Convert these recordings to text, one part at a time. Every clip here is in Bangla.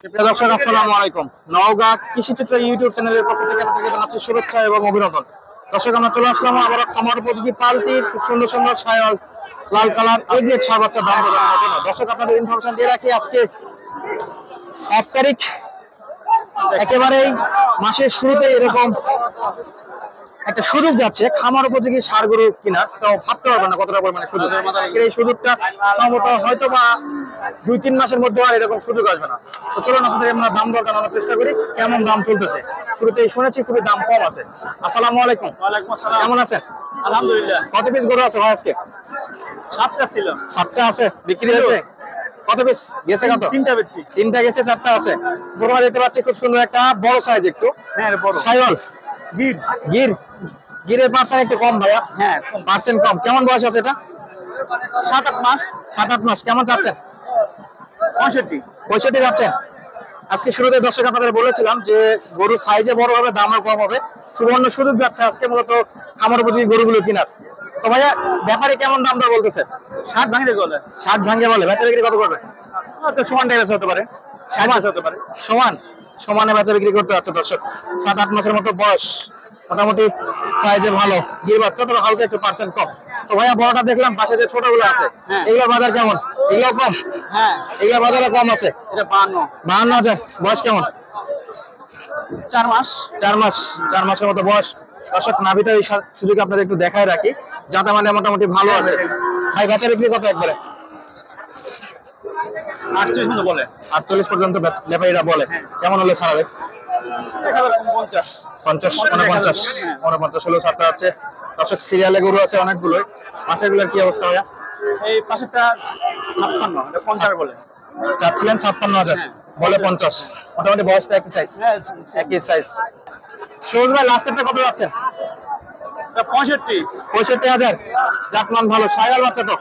প্রিয় দর্শক আসসালামু আলাইকুম। নওগাঁ কৃষিচিত্র ইউটিউব চ্যানেলের পক্ষ থেকে আপনাদের জানাচ্ছি শুভেচ্ছা এবং অভিনন্দন। দর্শক আমরা চলে আসলাম আবার খামার উপযোগী পালতির খুব সুন্দর সুন্দর সায়াল লাল কালার এগ্রেড সার বাচ্চা দাম জানানোর জন্য। দর্শক আপনাদের ইনফরমেশন দিয়ে রাখি, আজকে 1 তারিখ, একেবারেই মাসের শুরুতে এরকম একটা সুযোগ যাচ্ছে খামার উপযোগী সার গরু কিনার। তো ভাবতে পারবেন না কতটা পরিমাণে সুযোগ। আজকের এই সুযোগটা সম্ভবত হয়তো বা 2-3 মাসের মধ্যে আর এরকম সুযোগ আসবে না। তো চলুন আপনাদের আমরা দাম দর জানানোর চেষ্টা করি, কেমন দাম চলতেছে। শুরুতেই শুনেছি খুবই দাম কম আছে। আসসালামু আলাইকুম। ওয়ালাইকুম আসসালাম। কেমন আছেন? আলহামদুলিল্লাহ। কত পিস গরু আছে ভাই আজকে? 7টা ছিল। 7টা আছে, বিক্রি হয়েছে কত পিস গেছে? কত? 3টা বেচছি। 3টা গেছে, 4টা আছে। গরু দেখতে পাচ্ছি খুব সুন্দর একটা বড় সাইজ, একটু হ্যাঁ বড় সাইওয়াল গির। গির। গিরের পার্সেন্ট একটু কম ভাইয়া। হ্যাঁ পার্সেন্ট কম। কেমন বয়স আছে এটা? 7-8 মাস। 7-8 মাস। কেমন চাচ্ছেন? 65 যাচ্ছেন। আজকে শুরুতে দর্শক আপনাদের বলেছিলাম যে গরু সাইজে বড় হবে, দামও কম হবে। সুবর্ণ সুযোগ যাচ্ছে আজকে মূলত খামার উপযোগী গরুগুলো কেনার। তো ভাইয়া ব্যাপারে কেমন দাম দর বলতেছে? 60 ভাঙিয়ে বলে। 60 ভাঙিয়ে বলে। বেচা বিক্রি কত করবে? তো সমান টাইমে হতে পারে, সমান হতে পারে। সমানে বেচা বিক্রি করতে যাচ্ছে দর্শক। 7-8 মাসের মতো বয়স, মোটামুটি সাইজে ভালো গির বাচ্চা, তবে হালকা একটু পার্সেন্ট কম। তো ভাইয়া বড়টা দেখলাম, পাশে যে ছোটগুলো আছে এগুলোর বাজার কেমন? এগুলো কম? হ্যাঁ এগুলো বাজারে কম আছে। এটা 52। 52,000। বয়স কেমন? 4 মাস। 4 মাসের মতো বয়স। দর্শক নাভিটা এই সুযোগ আপনাদের একটু দেখায় রাখি, যাতে মানে মোটামুটি ভালো আছে। ভাই বেচা বিক্রি কত একবারে? 48 মতো বলে। 48 পর্যন্ত ব্যাপারীরা বলে। কেমন হলে ছাড়াবে? 1050। 50, 49 হলেও ছাড়তে আছে। দর্শক সিরিয়ালে গরু আছে অনেকগুলোই। পাশের গুলোর কি অবস্থা ভাইয়া? এই পাশেরটা 56, এটা 50 বলে। চাচ্ছিলেন 56,000, বলে 50। মোটামুটি বয়সটা একই সাইজ। হ্যাঁ একই সাইজ। সবুজ ভাই লাস্টেরটা কত যাচ্ছেন? এটা 65। 65,000। জাতমান ভালো, সায়াল বাচ্চা। তো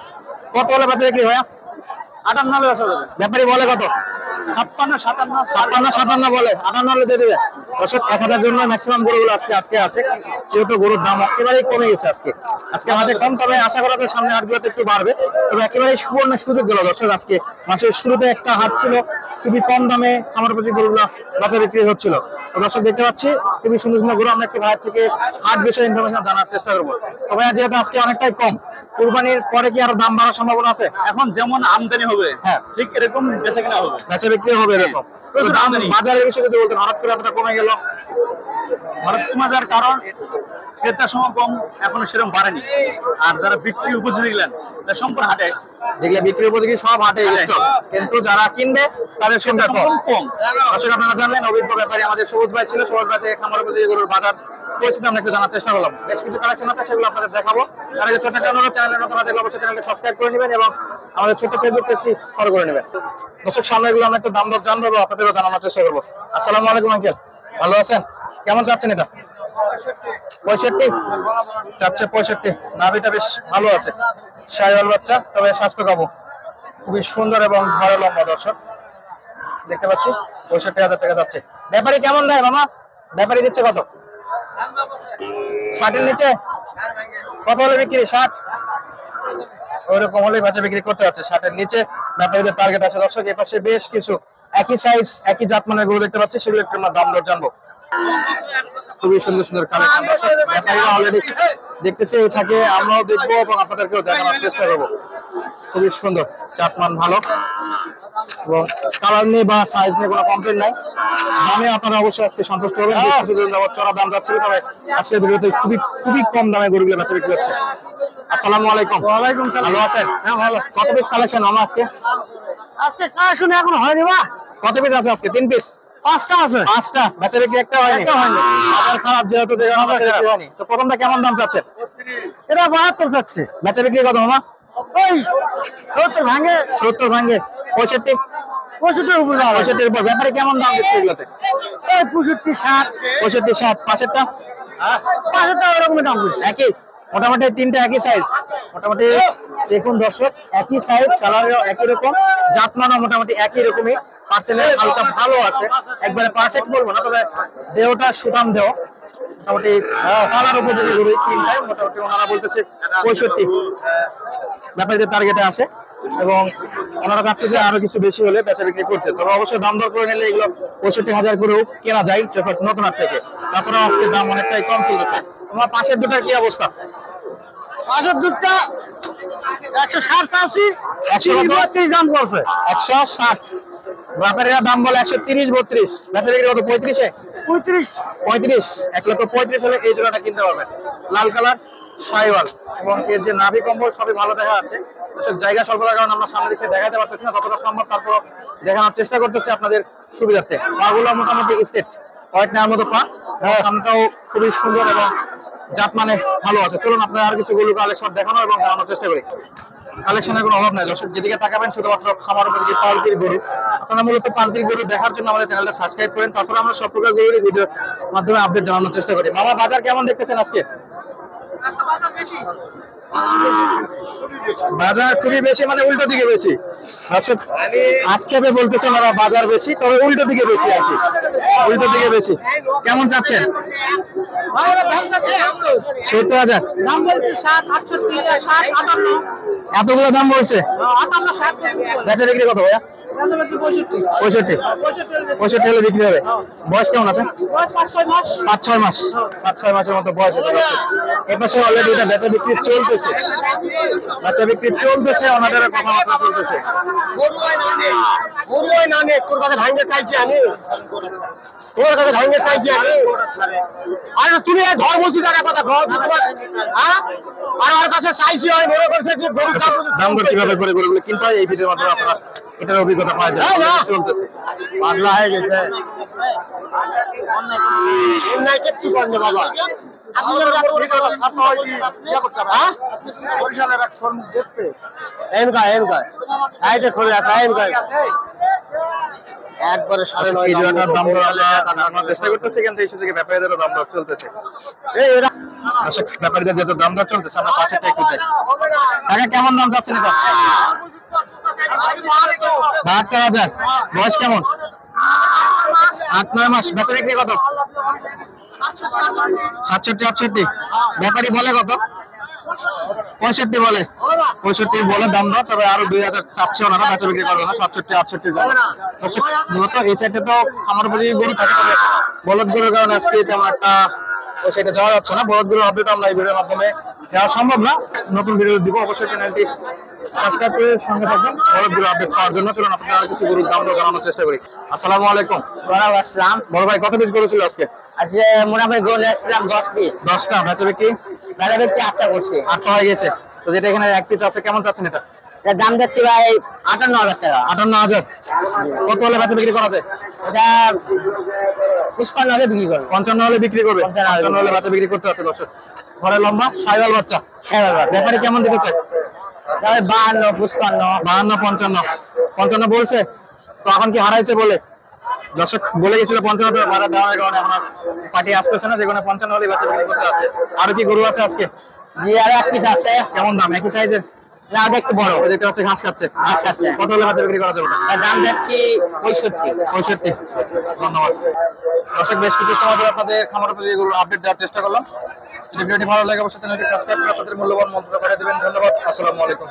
কত হলে বেচা বিক্রি ভাইয়া? 58 আছে বলে। ব্যাপারী বলে কত? 56, 57 বলে। 58 হলে দিয়ে দেবে। দর্শক 1000 জন্য ম্যাক্সিমাম গরুগুলো আজকে আটকে আছে, যেহেতু গরুর দাম একেবারেই কমে গেছে আজকে হাটে কম। তবে আশা করা যায় সামনে হাটগুলোতে একটু বাড়বে। তবে একেবারেই সুবর্ণ সুযোগ গেল দর্শক। আজকে মাসের শুরুতে একটা হাট ছিল, খুবই কম দামে খামার উপযোগী গরুগুলো বাজারে বিক্রি হচ্ছিল। তো দর্শক দেখতে পাচ্ছি খুবই সুন্দর সুন্দর গরু। আমরা একটু ভাইয়ের থেকে হাট বিষয়ে ইনফরমেশন জানার চেষ্টা করবো। তো ভাইয়া যেহেতু আজকে অনেকটাই কম, কুরবানির পরে কি আরো দাম বাড়ার সম্ভাবনা আছে? এখন যেমন আমদানি হবে, হ্যাঁ ঠিক এরকম বেচা কেনা হবে, বেচা বিক্রি হবে এরকম। বাজারের বিষয়ে যদি বলতেন, হঠাৎ করে এতটা কমে গেল? হঠাৎ কমে যাওয়ার কারণ ক্রেতার সময় কম, এখনো সেরকম বাড়েনি। আর যারা বিক্রি উপযোগী গেলেন সম্পূর্ণ হাটে, যেগুলো বিক্রি উপযোগী সব হাটে স্টক, কিন্তু যারা কিনবে তাদের সংখ্যা কম। দর্শক আপনারা জানলেন অভিজ্ঞ ব্যাপারী আমাদের সবুজ ভাই ছিল। সবুজ ভাই থেকে খামার উপযোগী গরুর বাজার পরিস্থিতি আমরা একটু জানার চেষ্টা করলাম। বেশ কিছু কালেকশন আছে, সেগুলো আপনাদের দেখাবো। তার আগে ছোট্ট একটা অনুরোধ, চ্যানেলের নতুন হলে অবশ্যই চ্যানেলটি সাবস্ক্রাইব করে নেবেন এবং আমাদের ছোট্ট ফেসবুক পেজটি ফলো করে নেবেন। দর্শক সামনেগুলো আমরা একটু দাম দর জানবো এবং আপনাদেরও জানানোর চেষ্টা করবো। আসসালামু আলাইকুম আঙ্কেল, ভালো আছেন? কেমন চাচ্ছেন এটা? 65 চাচ্ছে। 65। নাভিটা বেশ ভালো আছে, শাহিওয়াল বাচ্চা, তবে স্বাস্থ্য কাবু, খুবই সুন্দর এবং ভালো লম্বা। দর্শক দেখতে পাচ্ছি 65,000 টাকা যাচ্ছে। ব্যাপারী কেমন দেয় মামা? ব্যাপারী দিচ্ছে কত? 60-এর নিচে? কত হলে বিক্রি? 60? ওইরকম হলে বাচ্চা বিক্রি করতে যাচ্ছে। 60-এর নিচে ব্যাপারীদের টার্গেট আছে। দর্শক এই পাশে বেশ কিছু একই সাইজ একই জাতমানের গরু দেখতে পাচ্ছি, সেগুলো একটু আমরা দাম দর জানবো। খুবই সুন্দর সুন্দর কালেকশন ব্যাপারীরা অলরেডি দেখতেছে থাকে, আমরাও দেখবো এবং আপনাদেরকেও দেখানোর চেষ্টা করবো। খুবই সুন্দর, জাতমান ভালো এবং কালার নিয়ে বা সাইজ নিয়ে কোনো কমপ্লেন নাই। দামে আপনারা অবশ্যই আজকে সন্তুষ্ট হবেন। চড়া দাম যাচ্ছিল, তবে আজকের ভিডিওতে খুবই কম দামে গরুগুলো বেচা বিক্রি হচ্ছে। আসসালামু আলাইকুম। ওয়ালাইকুম সালাম। ভালো আছেন? হ্যাঁ ভালো। কত পিস কালেকশন মামা আজকে? আজকে কালেকশন এখন হয়নি বা। কত পিস আছে আজকে? 3 পিস? 5টা আছে। 5টা বেচা বিক্রি একটা হয়নি? বাজার খারাপ যেহেতু, হয়নি। তো প্রথমটা কেমন দাম চাচ্ছেন? এটা 72 যাচ্ছে। বেচা বিক্রি কত মামা? ওই 70 ভাঙে। 70 ভাঙে। 65? 65 উপর। 65-এর উপর। ব্যাপারে কেমন দাম দিচ্ছে এগুলোতে? ওই 65, 60। 65, 60। পাশেরটা? পাশেরটা ওরকম দাম বলছে। একই, মোটামুটি 3টা একই সাইজ। মোটামুটি দেখুন দর্শক, একই সাইজ, কালারও একই রকম, জাতমানও মোটামুটি একই রকমই। পার্সেন্টেজ হালকা ভালো আছে, একবারে পারফেক্ট বলবো না, তবে দেহটা সুঠাম দেহ, মোটামুটি কালার উপযোগী গরু। 3টাই মোটামুটি ওনারা বলতেছে 65 ব্যাপারীদের টার্গেটে আসে এবং ওনারা চাচ্ছে যে আরো কিছু বেশি হলে বেচা বিক্রি করতে, তবে অবশ্যই দাম দর করে নিলে এগুলো 65,000 করেও কেনা যায় নতুন হাট থেকে। তাছাড়া আজকে দাম অনেকটাই কম চলতেছে। তোমার পাশের দুটার কি অবস্থা? পাশের দুধটা 160 আছে, 132 দাম করছে। 160, ব্যাপারীরা দাম বলে 130-32, বেচা বিক্রি কত 35-এ? 35, 1,35,000 হলে এই জোড়াটা কিনতে পারবেন। লাল কালার শাইওয়াল এবং এর যে নাভি কম্বল সবই ভালো দেখা যাচ্ছে। এসব জায়গা স্বল্পতার কারণে আমরা সামনে দিকে দেখাতে পারতেছি না, যতটা সম্ভব তারপর দেখানোর চেষ্টা করতেছি আপনাদের সুবিধার্থে। পাগুলো মোটামুটি স্টেট হোয়াইট নেওয়ার মতো পা, সামনেটাও খুবই সুন্দর এবং জাত মানে ভালো আছে। চলুন আপনার আর কিছু গরু কালেকশন দেখানো এবং জানানোর চেষ্টা করি। কালেকশনের কোনো অভাব নাই দর্শক, যেদিকে তাকাবেন শুধুমাত্র খামার উপযোগী পালতির গরু। আপনারা মূলত পালতির গরু দেখার জন্য আমাদের চ্যানেলটা সাবস্ক্রাইব করেন। তাছাড়া আমরা সব প্রকার গরুরই ভিডিওর মাধ্যমে আপডেট জানানোর চেষ্টা করি। মামা বাজার কেমন দেখতেছেন আজকে? বাজার খুবই বেশি, মানে উল্টো দিকে বেশি। দর্শক আক্ষেপে বলতেছে ওরা বাজার বেশি, তবে উল্টো দিকে বেশি আর কি, উল্টো দিকে বেশি। কেমন চাচ্ছেন? 70,000 এতগুলো দাম বলছে। বেচা বিক্রি কত ভাইয়া? 65 হলে বিক্রি হবে। বয়স কেমন আছে? 5-6 মাস, 5-6 মাসের মতো বয়স আছে। এপাশে অলরেডি এটা বেচা বিক্রি চলতেছে, বেচা বিক্রি চলতেছে, ওনাদের কথাবার্তা চলতেছে। তোর কাছে ভাঙতে চাইছি আমি, তোর কাছে ভাঙতে চাইছি আমি। আরে তুমি ধর বলছি টাকা কথা ঘর, হ্যাঁ? আর ওর কাছে চাইছি আমি মনে করছে যে গরু দাম দর কিভাবে করে গরুগুলো কিনতে হয় এই ভিডিওর মাধ্যমে আপনারা এটার অভিজ্ঞতা পাওয়া যায়। চলতেছে, পাগলা হয়ে গেছে। অন্যায় কিচ্ছু করবে বাবা। একবারে 9.5 এই জোড়াটার দাম দর আমরা জানানোর চেষ্টা করতেছি, কিন্তু এই সুযোগে ব্যাপারীদেরও দাম দর চলতেছে। আচ্ছা, ব্যাপারীদের যেহেতু দাম দর চলতেছে আমরা পাশেরটা একটু যাই। টাকা কেমন দাম যাচ্ছেন এটা? 72,000। বয়স কেমন? 8-9 মাস। বেচা বিক্রি কত? 67-68। ব্যাপারী বলে কত? 65 বলে। 65 বলে দাম দর, তবে আরো 2,000 চাচ্ছে ওনারা, বেচা বিক্রি করবে না। 67-68 বলে। মূলত এই সাইডে তো আমার উপযোগী গরু থাকে, তবে বলদ গরুর কারণে আজকে তেমন একটা ওই সাইডে যাওয়া যাচ্ছে না। বলদ গরুর আপডেট আমরা এই ভিডিওর মাধ্যমে দেওয়া সম্ভব না, নতুন ভিডিও দিব। অবশ্যই চ্যানেলটি সাবস্ক্রাইব করে সঙ্গে থাকবেন বলদ গরুর আপডেট পাওয়ার জন্য। চলুন আপনাদের আর কিছু গরুর দাম দর জানানোর চেষ্টা করি। আসসালামু আলাইকুম। ওয়ালাইকুম আসসালাম। বড় ভাই কত পিস গরু ছিল আজকে? আজকে মোটামুটি গরু আসছিলাম 10 পিস। 10টা। বেচা বিক্রি? বেলা বেচছি 8টা করছি। 8টা হয়ে গেছে। তো যেটা এখানে এক পিস আছে কেমন চাচ্ছেন এটা? এটার দাম যাচ্ছে ভাই 58,000 টাকা। 58,000। কত হলে বেচা বিক্রি করা যায়? এটা 55,000 বিক্রি করবে। 55 হলে বিক্রি করবে। 55 হলে বেচা বিক্রি করতে হচ্ছে দর্শক। ঘরে লম্বা শাইওয়াল বাচ্চা। ব্যাপারী কেমন দিতেছে? 52, 55। 52, 55 বলছে। তো এখন কি হারাইছে বলে? দর্শক বলে গেছিল 55 ভাড়া দেওয়ার কারণে এখন পার্টি আসতেছে না, যেখানে 55 হলে বেচা বিক্রি করতে আছে। আর কি গরু আছে আজকে? জি, আর এক পিস আছে। কেমন দাম? একই সাইজের? না, ওটা একটু বড়। দেখতে পাচ্ছি ঘাস খাচ্ছে। ঘাস খাচ্ছে। কত হলে বেচা বিক্রি করা যাবে? তার দাম যাচ্ছে 65। 65। ধন্যবাদ দর্শক, বেশ কিছু সময় ধরে আপনাদের খামার উপযোগী গরুর আপডেট দেওয়ার চেষ্টা করলাম। যদি ভিডিওটি ভালো লাগে অবশ্যই চ্যানেলটি সাবস্ক্রাইব করে আপনাদের মূল্যবান মন্তব্য করে দেবেন। ধন্যবাদ। আসসালামু আলাইকুম।